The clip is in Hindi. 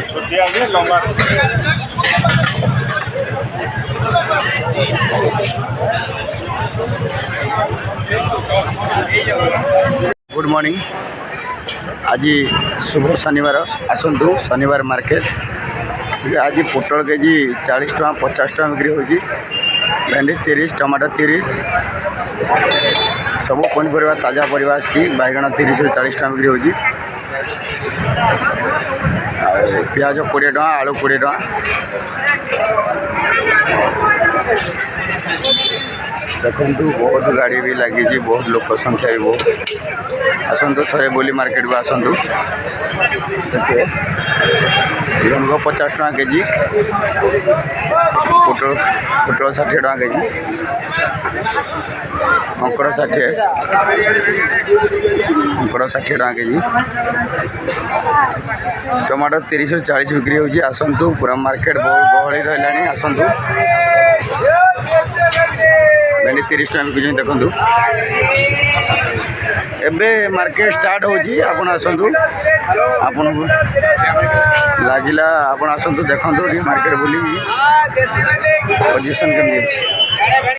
छोटिया लंबा गुड मॉर्निंग। आज शुभ शनिवार आसतु शनिवार मार्केट। आज पोटल केजी 40 टका 50 टका बिक्री होगी। भेंडी 30 टमाटर 30 सब पनीपरिया ताजा परिवा बैगण 30 से 40 टका बिक्री होगी। प्याज 20 टका आलू 20 टका। देखु बहुत गाड़ी भी लगी, बहुत लोक संख्या भी बहुत। आसतु थे बोली मार्केट को आसतु। देखिए झुंग 50 टका केजी, पोटल 60 टका केजी, अंकड़ 60 टका केजी, टमाटर 30 से 40 बिक्री होगी। आसतु पूरा मार्केट बहुत गहली रहा। आसतु भेंडी 30 टका बिकुच। देखु एबे मार्केट स्टार्ट होजी। आपण आसतु, आपन लागिला आपण आसतु देखंतु मार्केट बोली पोजीशन केमि अछि।